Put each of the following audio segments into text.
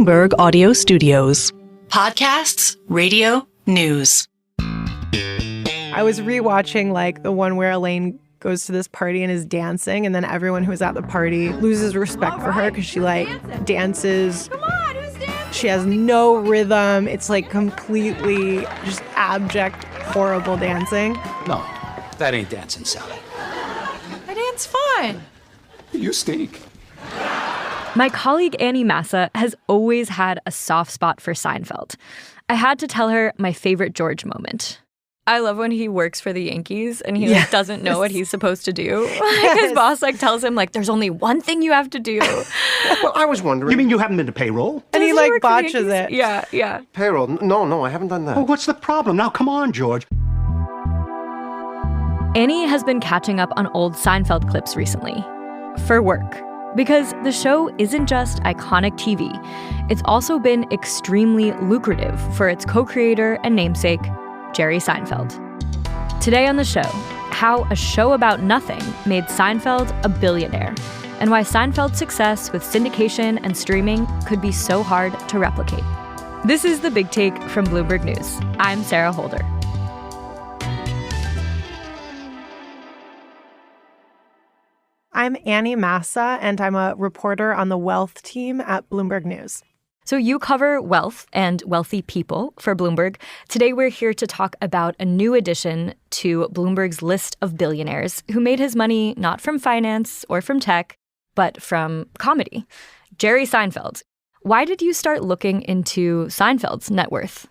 Bloomberg Audio Studios. Podcasts, radio, news. I was rewatching the one where Elaine goes to this party and is dancing, and then everyone who's at the party loses respect for her because she dances. Come on, who's dancing? She has no rhythm. It's completely just abject, horrible dancing. No, that ain't dancing, Sally. I dance fine. You stink. My colleague Annie Massa has always had a soft spot for Seinfeld. I had to tell her my favorite George moment. I love when he works for the Yankees and he doesn't know what he's supposed to do. His boss tells him there's only one thing you have to do. Well, I was wondering. You mean you haven't been to payroll? And he botches it. Yeah. Payroll? No, I haven't done that. Well, what's the problem? Now, come on, George. Annie has been catching up on old Seinfeld clips recently. For work. Because the show isn't just iconic TV. It's also been extremely lucrative for its co-creator and namesake, Jerry Seinfeld. Today on the show, how a show about nothing made Seinfeld a billionaire, and why Seinfeld's success with syndication and streaming could be so hard to replicate. This is The Big Take from Bloomberg News. I'm Sarah Holder. I'm Annie Massa, and I'm a reporter on the wealth team at Bloomberg News. So you cover wealth and wealthy people for Bloomberg. Today we're here to talk about a new addition to Bloomberg's list of billionaires who made his money not from finance or from tech, but from comedy. Jerry Seinfeld. Why did you start looking into Seinfeld's net worth?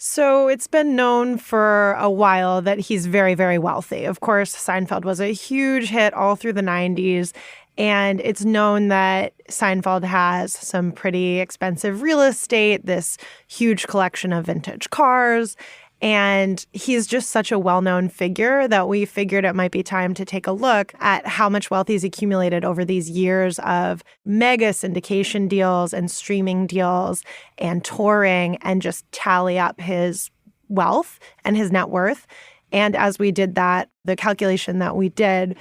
So it's been known for a while that he's very, very wealthy. Of course, Seinfeld was a huge hit all through the 90s. And it's known that Seinfeld has some pretty expensive real estate, this huge collection of vintage cars. And he's just such a well-known figure that we figured it might be time to take a look at how much wealth he's accumulated over these years of mega syndication deals and streaming deals and touring, and just tally up his wealth and his net worth. And as we did that, the calculation that we did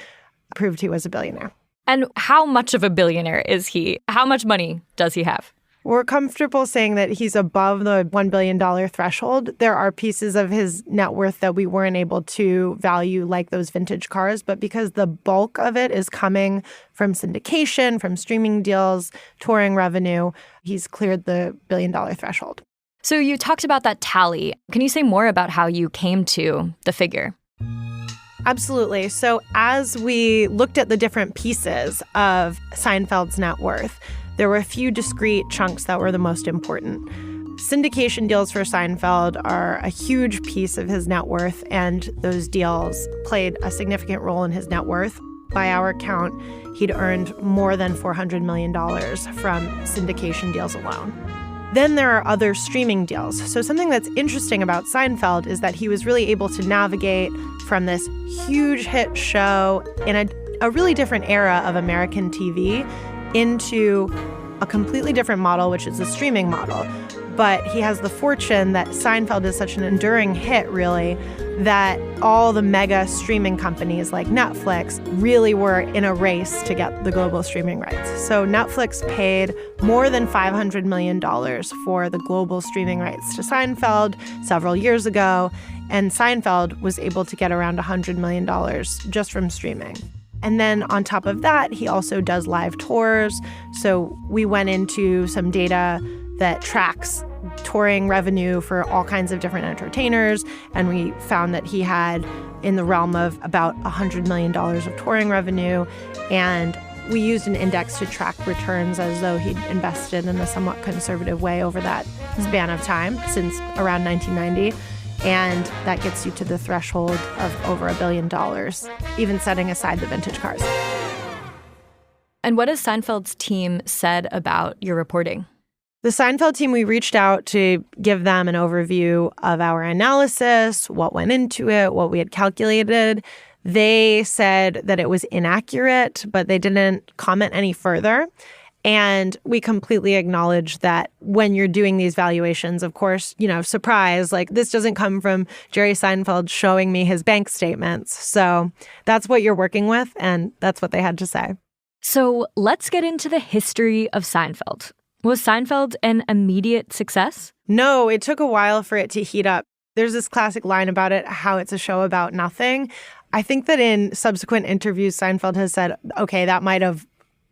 proved he was a billionaire. And how much of a billionaire is he? How much money does he have? We're comfortable saying that he's above the $1 billion threshold. There are pieces of his net worth that we weren't able to value, like those vintage cars. But because the bulk of it is coming from syndication, from streaming deals, touring revenue, he's cleared the $1 billion threshold. So you talked about that tally. Can you say more about how you came to the figure? Absolutely. So as we looked at the different pieces of Seinfeld's net worth, there were a few discrete chunks that were the most important. Syndication deals for Seinfeld are a huge piece of his net worth, and those deals played a significant role in his net worth. By our count, he'd earned more than $400 million from syndication deals alone. Then there are other streaming deals. So something that's interesting about Seinfeld is that he was really able to navigate from this huge hit show in a really different era of American TV into a completely different model, which is the streaming model. But he has the fortune that Seinfeld is such an enduring hit, really, that all the mega streaming companies like Netflix really were in a race to get the global streaming rights. So Netflix paid more than $500 million for the global streaming rights to Seinfeld several years ago, and Seinfeld was able to get around $100 million just from streaming. And then on top of that, he also does live tours. So we went into some data that tracks touring revenue for all kinds of different entertainers. And we found that he had in the realm of about $100 million of touring revenue. And we used an index to track returns as though he'd invested in a somewhat conservative way over that span of time since around 1990. And that gets you to the threshold of over $1 billion, even setting aside the vintage cars. And what has Seinfeld's team said about your reporting? The Seinfeld team, we reached out to give them an overview of our analysis, what went into it, what we had calculated. They said that it was inaccurate, but they didn't comment any further. And we completely acknowledge that when you're doing these valuations, of course, surprise, this doesn't come from Jerry Seinfeld showing me his bank statements. So that's what you're working with, and that's what they had to say. So let's get into the history of Seinfeld. Was Seinfeld an immediate success? No, it took a while for it to heat up. There's this classic line about it, how it's a show about nothing. I think that in subsequent interviews, Seinfeld has said, okay, that might have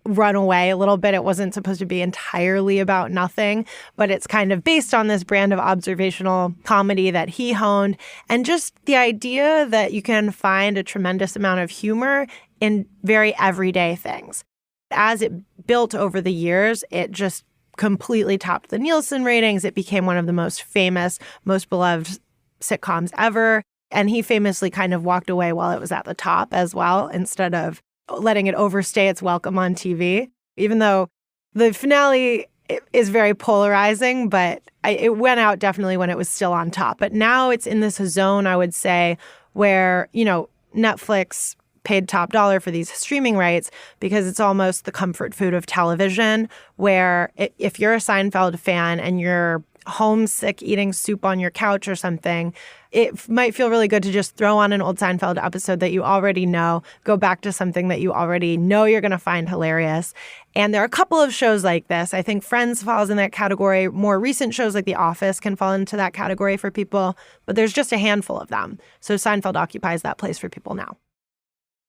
run away a little bit. It wasn't supposed to be entirely about nothing, but it's kind of based on this brand of observational comedy that he honed. And just the idea that you can find a tremendous amount of humor in very everyday things. As it built over the years, it just completely topped the Nielsen ratings. It became one of the most famous, most beloved sitcoms ever. And he famously kind of walked away while it was at the top as well, instead of letting it overstay its welcome on TV. Even though the finale is very polarizing, but it went out definitely when it was still on top. But now it's in this zone, I would say, where, Netflix paid top dollar for these streaming rights because it's almost the comfort food of television, where if you're a Seinfeld fan and you're homesick eating soup on your couch or something, it might feel really good to just throw on an old Seinfeld episode that you already know, go back to something that you already know you're going to find hilarious. And there are a couple of shows like this. I think Friends falls in that category. More recent shows like The Office can fall into that category for people, but there's just a handful of them. So Seinfeld occupies that place for people now.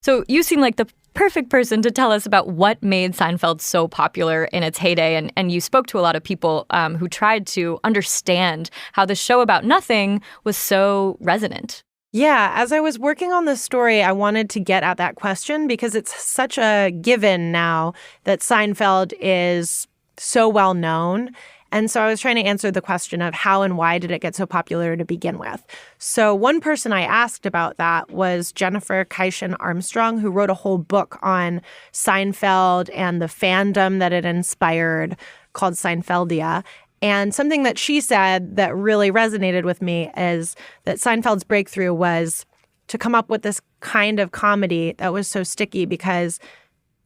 So you seem like the perfect person to tell us about what made Seinfeld so popular in its heyday. And you spoke to a lot of people who tried to understand how the show about nothing was so resonant. Yeah, as I was working on this story, I wanted to get at that question because it's such a given now that Seinfeld is so well known. And so I was trying to answer the question of how and why did it get so popular to begin with. So one person I asked about that was Jennifer Kaishan Armstrong, who wrote a whole book on Seinfeld and the fandom that it inspired called Seinfeldia. And something that she said that really resonated with me is that Seinfeld's breakthrough was to come up with this kind of comedy that was so sticky because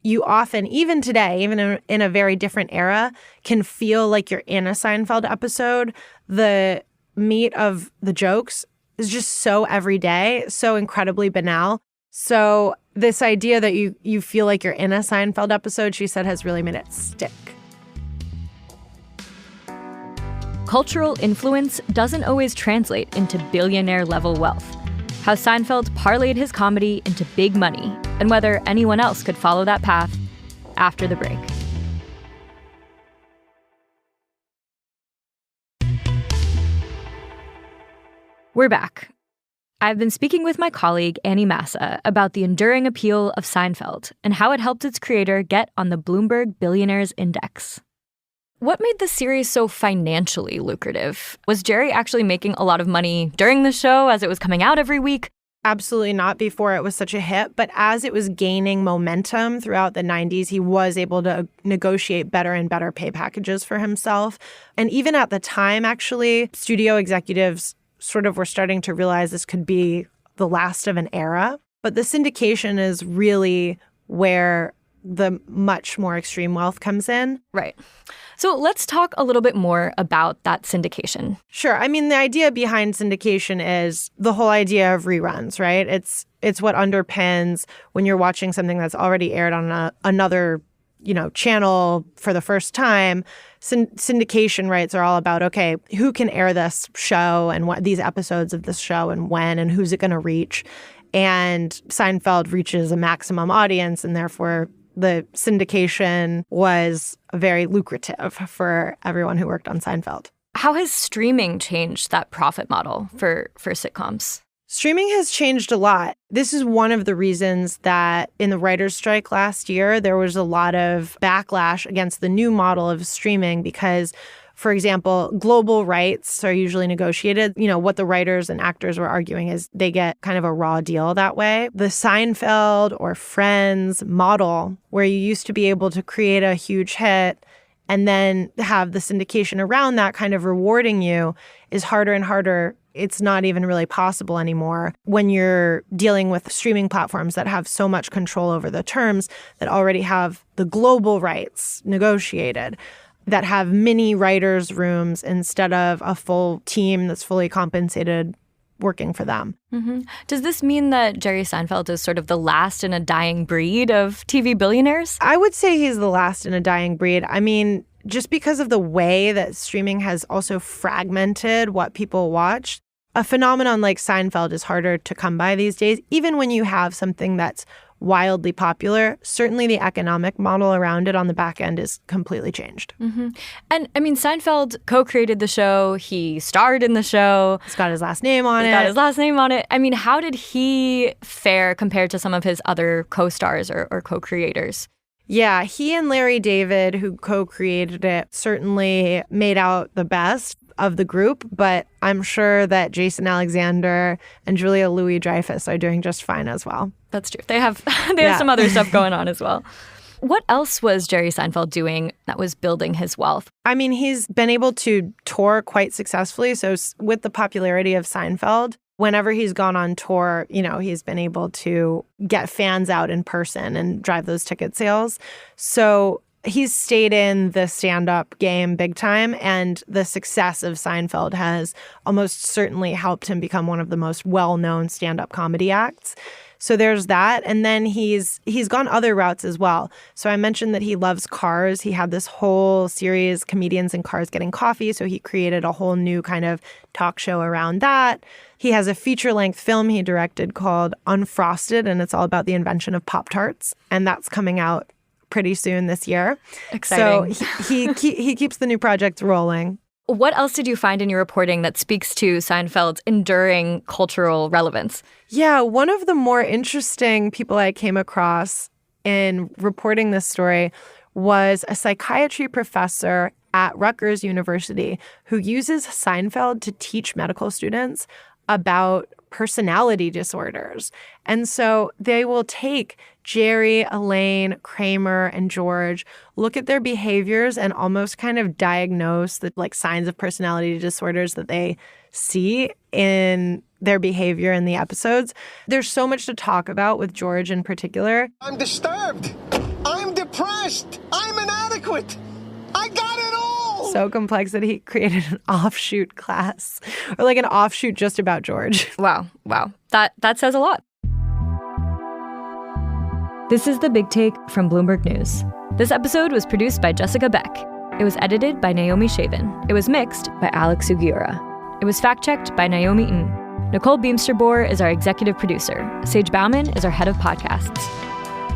you often, even today, even in a very different era, can feel like you're in a Seinfeld episode. The meat of the jokes is just so everyday, so incredibly banal. So this idea that you feel like you're in a Seinfeld episode, she said, has really made it stick. Cultural influence doesn't always translate into billionaire-level wealth. How Seinfeld parlayed his comedy into big money, and whether anyone else could follow that path after the break. We're back. I've been speaking with my colleague Annie Massa about the enduring appeal of Seinfeld and how it helped its creator get on the Bloomberg Billionaires Index. What made the series so financially lucrative? Was Jerry actually making a lot of money during the show as it was coming out every week? Absolutely not before it was such a hit. But as it was gaining momentum throughout the 90s, he was able to negotiate better and better pay packages for himself. And even at the time, actually, studio executives sort of were starting to realize this could be the last of an era. But the syndication is really where the much more extreme wealth comes in. Right. So let's talk a little bit more about that syndication. Sure. I mean, the idea behind syndication is the whole idea of reruns, right? It's what underpins when you're watching something that's already aired on another, channel for the first time. Syndication rights are all about, okay, who can air this show and what these episodes of this show and when and who's it going to reach? And Seinfeld reaches a maximum audience, and therefore the syndication was very lucrative for everyone who worked on Seinfeld. How has streaming changed that profit model for sitcoms? Streaming has changed a lot. This is one of the reasons that in the writer's strike last year, there was a lot of backlash against the new model of streaming because, for example, global rights are usually negotiated. What the writers and actors were arguing is they get kind of a raw deal that way. The Seinfeld or Friends model, where you used to be able to create a huge hit and then have the syndication around that kind of rewarding you, is harder and harder. It's not even really possible anymore when you're dealing with streaming platforms that have so much control over the terms, that already have the global rights negotiated, that have mini writers' rooms instead of a full team that's fully compensated working for them. Mm-hmm. Does this mean that Jerry Seinfeld is sort of the last in a dying breed of TV billionaires? I would say he's the last in a dying breed. I mean, just because of the way that streaming has also fragmented what people watch, a phenomenon like Seinfeld is harder to come by these days. Even when you have something that's wildly popular, certainly the economic model around it on the back end is completely changed. Mm-hmm. And I mean, Seinfeld co-created the show. He starred in the show. He's got his last name on it. He's got his last name on it. I mean, how did he fare compared to some of his other co-stars or co-creators? Yeah, he and Larry David, who co-created it, certainly made out the best of the group, but I'm sure that Jason Alexander and Julia Louis-Dreyfus are doing just fine as well. That's true. They have some other stuff going on as well. What else was Jerry Seinfeld doing that was building his wealth? I mean, he's been able to tour quite successfully. So with the popularity of Seinfeld, whenever he's gone on tour, he's been able to get fans out in person and drive those ticket sales. So he's stayed in the stand-up game big time, and the success of Seinfeld has almost certainly helped him become one of the most well-known stand-up comedy acts. So there's that. And then he's gone other routes as well. So I mentioned that he loves cars. He had this whole series, Comedians in Cars Getting Coffee. So he created a whole new kind of talk show around that. He has a feature-length film he directed called Unfrosted, and it's all about the invention of Pop-Tarts. And that's coming out pretty soon this year. Exciting. So he keeps the new projects rolling. What else did you find in your reporting that speaks to Seinfeld's enduring cultural relevance? Yeah, one of the more interesting people I came across in reporting this story was a psychiatry professor at Rutgers University who uses Seinfeld to teach medical students about personality disorders. And so they will take Jerry, Elaine, Kramer, and George, look at their behaviors and almost kind of diagnose the signs of personality disorders that they see in their behavior in the episodes. There's so much to talk about with George in particular. I'm disturbed. I'm depressed. I'm inadequate. I got it all. So complex that he created an offshoot class, or an offshoot just about George. Wow. That says a lot. This is The Big Take from Bloomberg News. This episode was produced by Jessica Beck. It was edited by Naomi Shavin. It was mixed by Alex Sugiura. It was fact-checked by Naomi Ng. Nicole Beamster-Bohr is our executive producer. Sage Bauman is our head of podcasts.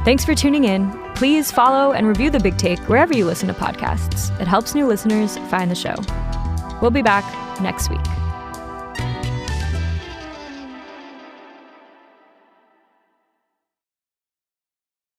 Thanks for tuning in. Please follow and review The Big Take wherever you listen to podcasts. It helps new listeners find the show. We'll be back next week.